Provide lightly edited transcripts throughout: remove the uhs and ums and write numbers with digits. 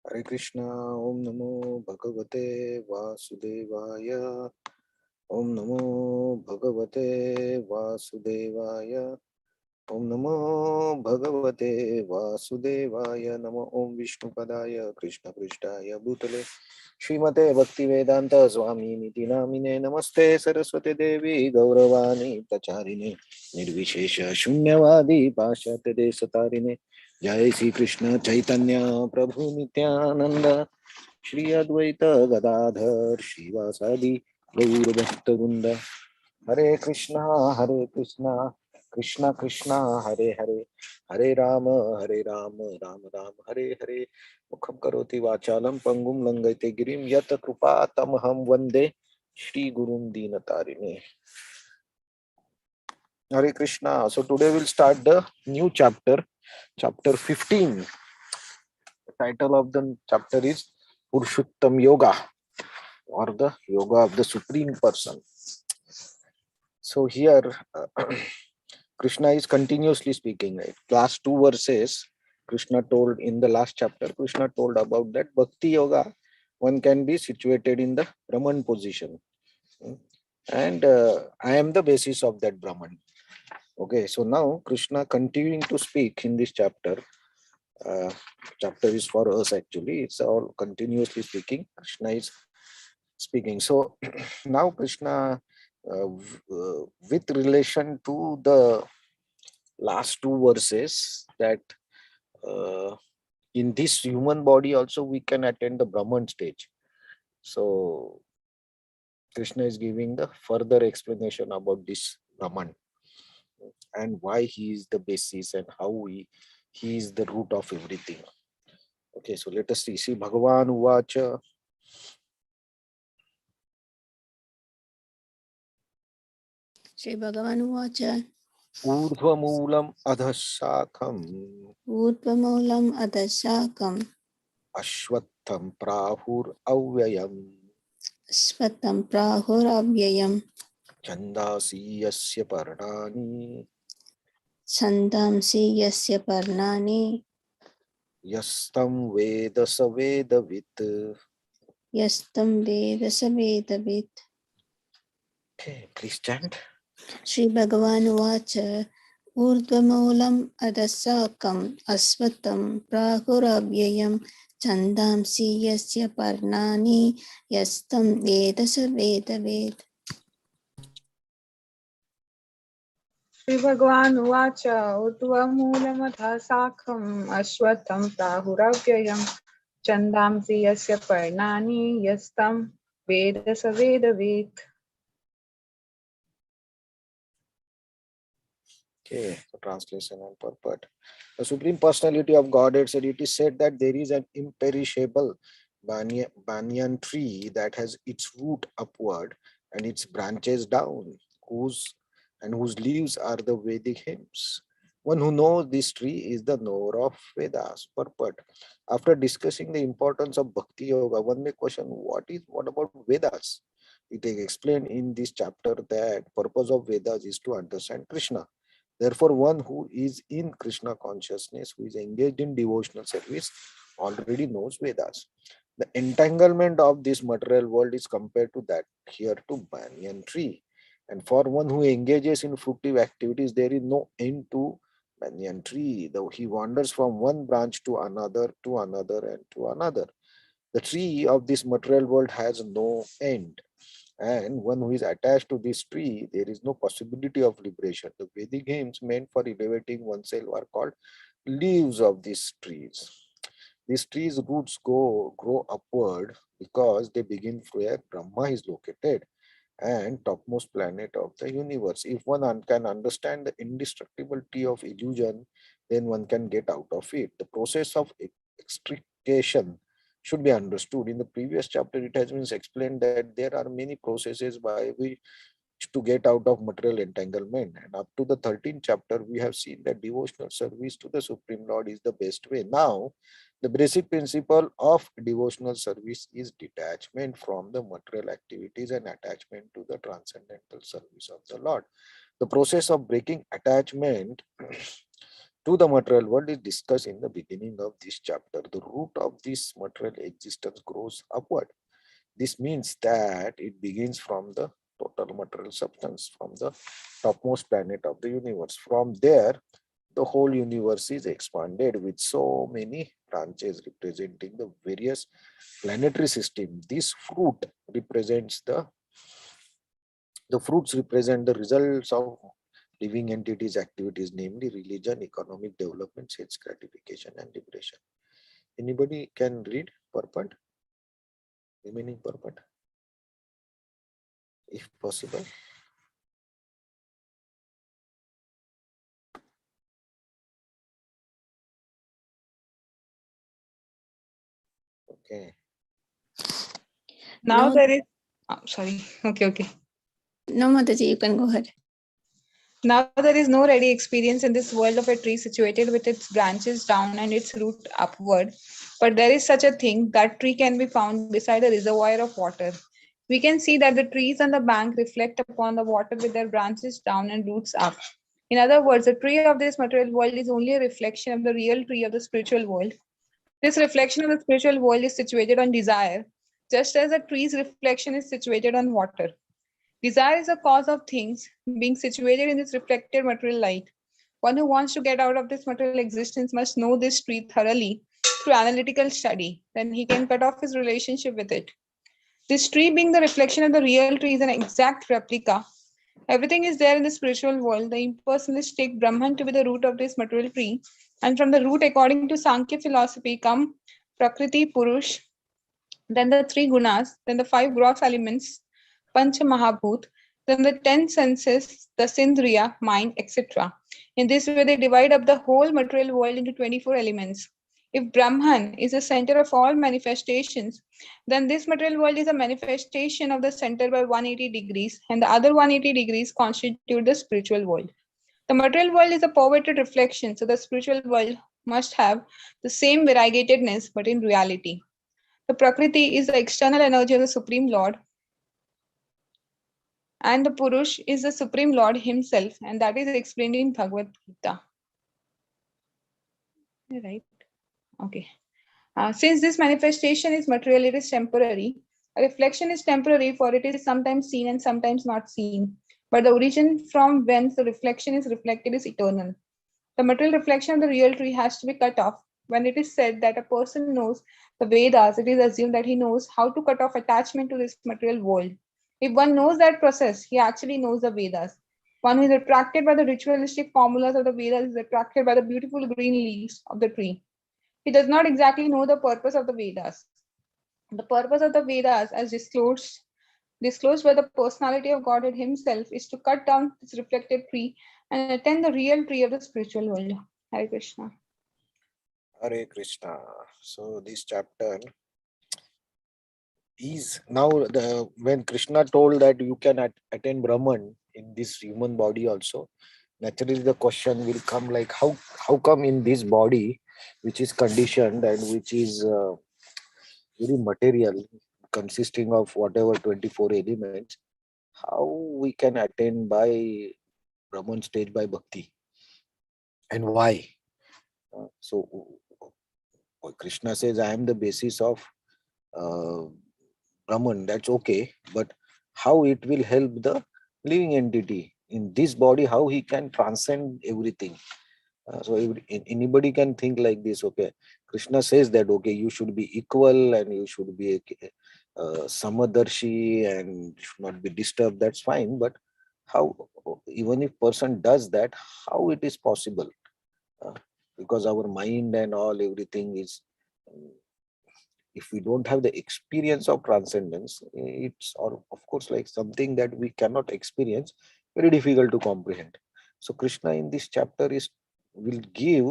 Hare Krishna, Om Namo Bhagavate Vasudevaya, Om Namo Bhagavate Vasudevaya, Om Namo Bhagavate Vasudevaya, Namo Om Vishnu Padaya, Krishna Prishtaya Bhutale, Srimate Bhaktivedanta Swami Niti Namine, Namaste Saraswati Devi Gauravani Pracharine, Nirvishesha Shunyavadi Pashyate Desatarine, Jai Sri Krishna Chaitanya Prabhu Nityananda, Shri Advaita Gadadhar Shivasadi Gaur Bhakta Hare Krishna, Krishna Krishna, Hare Hare, Hare Rama, Rama Rama, Hare Hare. Mukham karoti vachalam pangum langate girim yat krupa tamaham vande Shri Gurum Dinatarine. Hare Krishna. So today we'll start the new chapter, chapter 15. The title of the chapter is Purushottam Yoga, or the Yoga of the Supreme Person. So here Krishna is continuously speaking, right? Last two verses, Krishna told in the last chapter, Krishna told about that Bhakti Yoga, one can be situated in the Brahman position. And I am the basis of that Brahman. Okay, so now Krishna continuing to speak in this chapter. Chapter is for us actually. It's all continuously speaking. Krishna is speaking. So now Krishna, with relation to the last two verses, that in this human body also we can attain the Brahman stage. So Krishna is giving the further explanation about this Brahman and why he is the basis and how he is the root of everything. Okay, so let us see. See, Bhagavan Uvacha. Shri Bhagavan Uvacha Urdhvamulam adhashakham Urvamulam Adashakam ashwatham prahur avyayam Svatam Prahuravayam chandasi yasya parnani Chandamsi Yasya Parnani yastam veda savedavit. Yastam Veda Savedavit. Okay, please chant. Shri Bhagavan Uvacha Urdvamulam Adasakam Asvatam Prahuravayam Chandamsi Yasya Parnani Yastam Veda Savedavit. Shri Bhagavan Uvacha Udvamulamatha Sakham Ashwatham Prahuravyayam Chandamsi Yasya Parnani Yastam Veda Savedavit. Okay, so translation and purport. The Supreme Personality of Godhead said, it is said that there is an imperishable banyan tree that has its root upward and its branches down, whose leaves are the Vedic hymns. One who knows this tree is the knower of Vedas. Purport. After discussing the importance of Bhakti Yoga, one may question, what about Vedas? It is explained in this chapter that purpose of Vedas is to understand Krishna. Therefore, one who is in Krishna consciousness, who is engaged in devotional service, already knows Vedas. The entanglement of this material world is compared to that here to banyan tree. And for one who engages in fruitive activities, there is no end to banyan tree. Though he wanders from one branch to another, and to another. The tree of this material world has no end. And one who is attached to this tree, there is no possibility of liberation. The Vedic hymns meant for elevating oneself are called leaves of these trees. These trees' roots grow upward because they begin where Brahma is located and topmost planet of the universe. If one can understand the indestructibility of illusion, then one can get out of it. The process of extrication should be understood. In the previous chapter, it has been explained that there are many processes by which to get out of material entanglement. And up to the 13th chapter, we have seen that devotional service to the Supreme Lord is the best way. Now, the basic principle of devotional service is detachment from the material activities and attachment to the transcendental service of the Lord. The process of breaking attachment to the material world is discussed in the beginning of this chapter. The root of this material existence grows upward. This means that it begins from the total material substance, from the topmost planet of the universe. From there, the whole universe is expanded with so many branches representing the various planetary system. This fruit represents the fruits represent the results of living entities' activities, namely religion, economic development, sense gratification, and liberation. Anybody can read purport, remaining purport, if possible. Okay. Now No, there is, sorry, okay. no, Mataji, you can go ahead. Now there is no ready experience in this world of a tree situated with its branches down and its root upward. But there is such a thing, that tree can be found beside a reservoir of water. We can see that the trees on the bank reflect upon the water with their branches down and roots up. In other words, the tree of this material world is only a reflection of the real tree of the spiritual world. This reflection of the spiritual world is situated on desire, just as a tree's reflection is situated on water. Desire is a cause of things being situated in this reflected material light. One who wants to get out of this material existence must know this tree thoroughly through analytical study. Then he can cut off his relationship with it. This tree, being the reflection of the real tree, is an exact replica. Everything is there in the spiritual world. The impersonalists take Brahman to be the root of this material tree, and from the root, according to Sankhya philosophy, come Prakriti, Purush, then the three gunas, then the five gross elements, Pancha Mahabhut, then the 10 senses, the Sindriya, mind, etc. In this way, they divide up the whole material world into 24 elements. If Brahman is the center of all manifestations, then this material world is a manifestation of the center by 180 degrees, and the other 180 degrees constitute the spiritual world. The material world is a perverted reflection, so the spiritual world must have the same variegatedness, but in reality. The Prakriti is the external energy of the Supreme Lord, and the Purush is the Supreme Lord himself, and that is explained in Bhagavad Gita. Right? Okay. Since this manifestation is material, it is temporary. A reflection is temporary, for it is sometimes seen and sometimes not seen. But the origin from whence the reflection is reflected is eternal. The material reflection of the real tree has to be cut off. When it is said that a person knows the Vedas, it is assumed that he knows how to cut off attachment to this material world. If one knows that process, he actually knows the Vedas. One who is attracted by the ritualistic formulas of the Vedas is attracted by the beautiful green leaves of the tree. He does not exactly know the purpose of the Vedas. The purpose of the Vedas, as disclosed by the personality of Godhead himself, is to cut down this reflected tree and attain the real tree of the spiritual world. Hare Krishna. Hare Krishna. So this chapter is now when Krishna told that you can attain Brahman in this human body also. Naturally, the question will come like how come in this body, which is conditioned and which is very material, consisting of whatever 24 elements, how we can attain by Brahman stage by bhakti, and why? So Krishna says, I am the basis of uh, Brahman, that's okay, but how it will help the living entity in this body, how he can transcend everything. So anybody can think like this, okay, Krishna says that, okay, you should be equal and you should be samadarshi and should not be disturbed, that's fine, but how, even if person does that, how it is possible? Uh, because our mind and all, everything is, if we don't have the experience of transcendence, it's, or of course, like something that we cannot experience, very difficult to comprehend. So Krishna in this chapter is will give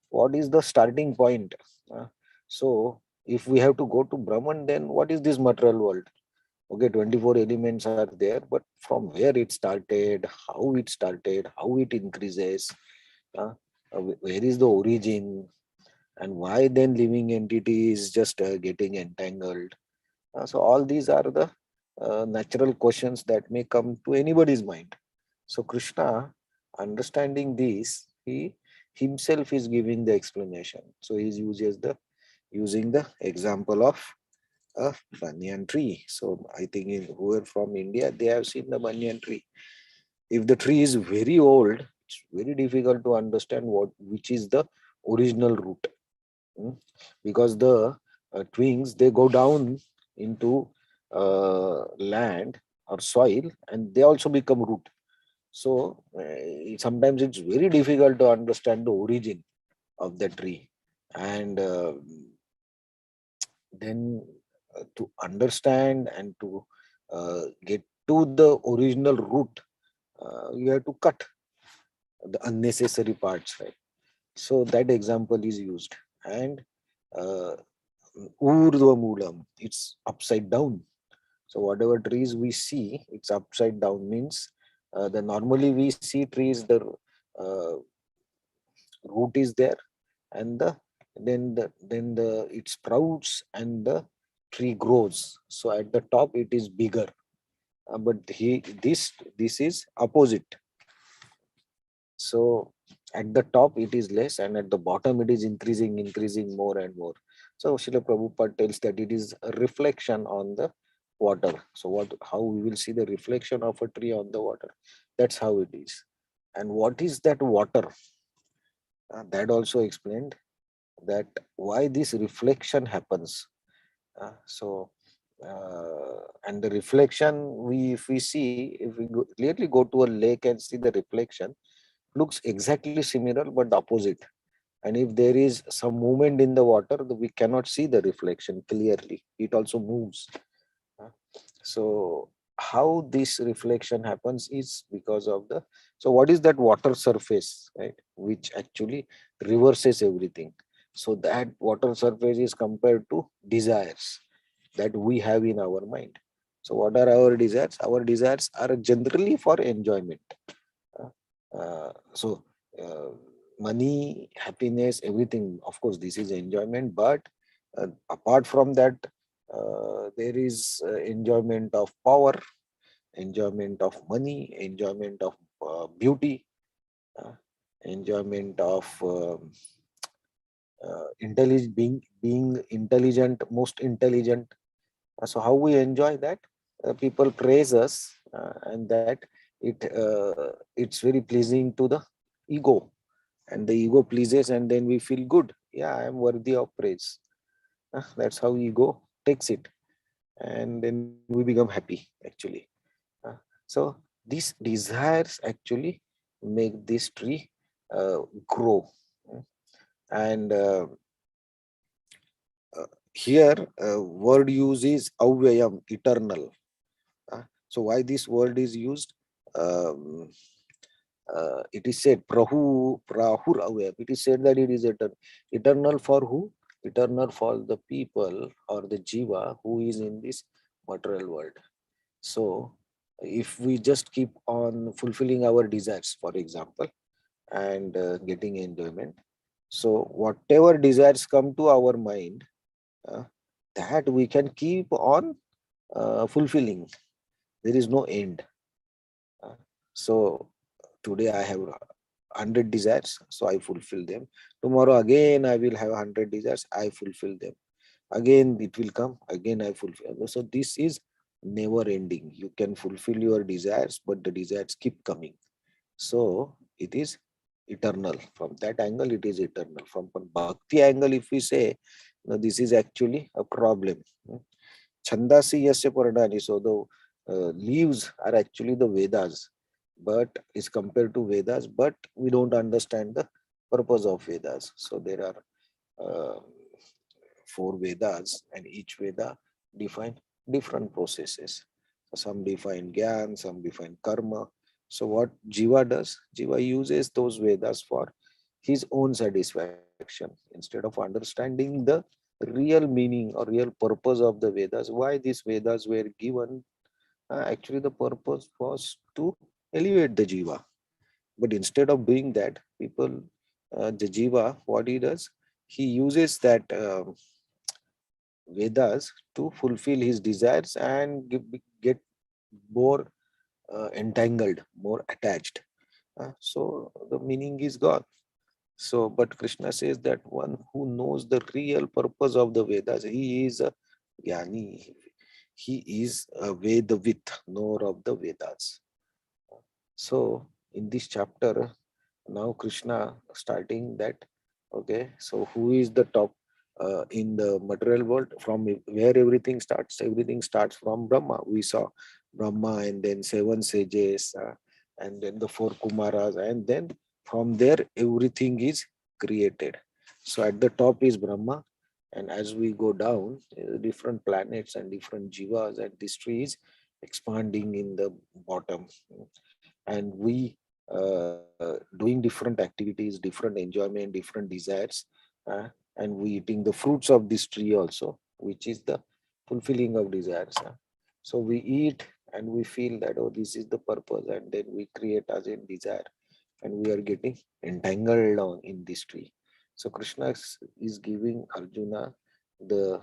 what is the starting point. Uh, so if we have to go to Brahman, then what is this material world? Okay, 24 elements are there, but from where it started, how it increases, uh, where is the origin, and why then living entity is just getting entangled. So all these are the natural questions that may come to anybody's mind. So Krishna, understanding this, he himself is giving the explanation. So he uses the using the example of a banyan tree. So I think who are from India, they have seen the banyan tree. If the tree is very old, it's very difficult to understand which is the original root. Mm. Because the twigs, they go down into land or soil, and they also become root. So sometimes it's very difficult to understand the origin of the tree. And then to understand and to get to the original root, you have to cut the unnecessary parts, right? So that example is used. And uh, urdhva moolam, it's upside down. So whatever trees we see, it's upside down, means the normally we see trees, the uh, root is there, and then the it sprouts and the tree grows. So at the top it is bigger. But this is opposite. So at the top it is less, and at the bottom it is increasing more and more. So Srila Prabhupada tells that it is a reflection on the water. So how we will see the reflection of a tree on the water? That's how it is. And what is that water? That also explained that why this reflection happens. And the reflection, if we see, if we clearly go to a lake and see the reflection, looks exactly similar but opposite. And if there is some movement in the water, we cannot see the reflection clearly. It also moves. Uh, So how this reflection happens is because of the, so what is that water surface, right? Which actually reverses everything. So that water surface is compared to desires that we have in our mind. So what are our desires? Our desires are generally for enjoyment. Uh, so uh, money, happiness, everything, of course, this is enjoyment. But apart from that, there is enjoyment of power, enjoyment of money, enjoyment of beauty, uh, enjoyment of being intelligent, most intelligent. So how we enjoy that? People praise us, and that it's very pleasing to the ego, and the ego pleases, and then we feel good. Yeah, I am worthy of praise. That's how ego takes it, and then we become happy actually. Uh, so these desires actually make this tree grow. Mm. And here word use is avyayam, eternal. So why this word is used? Um, it is said prahur avyayam. It is said that it is eternal. Eternal for who? Eternal for the people or the jiva who is in this material world. So if we just keep on fulfilling our desires, for example, and getting enjoyment, so whatever desires come to our mind, uh, that we can keep on fulfilling. There is no end. Uh, so today I have 100 desires, so I fulfill them. Tomorrow again I will have 100 desires, I fulfill them. Again it will come, again I fulfill. So this is never ending. You can fulfill your desires, but the desires keep coming. So it is eternal. From that angle, it is eternal. From bhakti angle, if we say, no, this is actually a problem. Chandasi yasya paradani. So the leaves are actually the Vedas, but is compared to Vedas, but we don't understand the purpose of Vedas. So there are uh, four Vedas, and each Veda define different processes. So some define Gyan, some define Karma. So what Jiva does, Jiva uses those Vedas for his own satisfaction instead of understanding the real meaning or real purpose of the Vedas. Why these Vedas were given? Actually, the purpose was to elevate the Jiva. But instead of doing that, people, the Jiva, what he does, he uses that Vedas to fulfill his desires and get more entangled, more attached. So the meaning is gone. So, but Krishna says that one who knows the real purpose of the Vedas, he is a Jnani. He is a Vedavit, knower of the Vedas. So, in this chapter, now Krishna starting that, okay, so who is the top in the material world, from where everything starts from Brahma. We saw Brahma, and then seven sages, and then the four Kumaras, and then from there everything is created. So at the top is Brahma, and as we go down, different planets and different jivas, and this tree is expanding in the bottom. And we doing different activities, different enjoyment, different desires, uh, and we eating the fruits of this tree also, which is the fulfilling of desires. So we eat and we feel that, oh, this is the purpose, and then we create as a desire, and we are getting entangled on in this tree. So Krishna is giving Arjuna the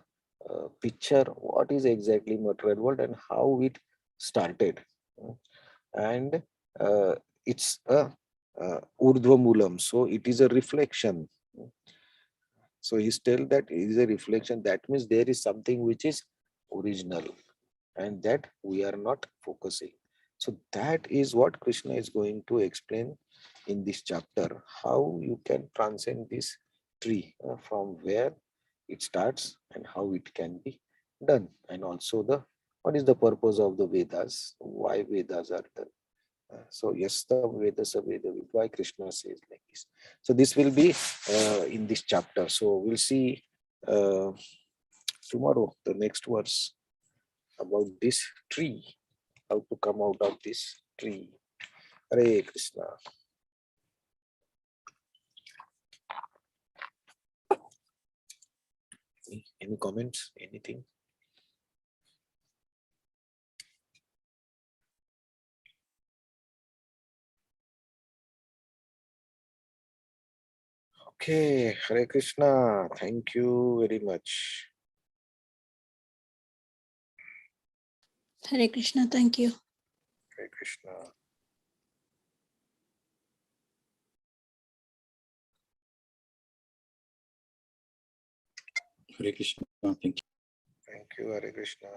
picture what is exactly material world and how it started. And uh, it's a urdhva moolam, so it is a reflection. So he's tell that it is a reflection, that means there is something which is original, and that we are not focusing. So that is what Krishna is going to explain in this chapter, how you can transcend this tree, from where it starts and how it can be done, and also the what is the purpose of the Vedas, why Vedas are done. So yes, the Vedas are Veda, why Krishna says like this. So this will be in this chapter. So we'll see uh, tomorrow the next verse about this tree, how to come out of this tree. Hare Krishna. Any comments? Anything? Okay, Hare Krishna. Thank you very much. Hare Krishna. Thank you. Hare Krishna. Hare Krishna. Thank you. Thank you, Hare Krishna.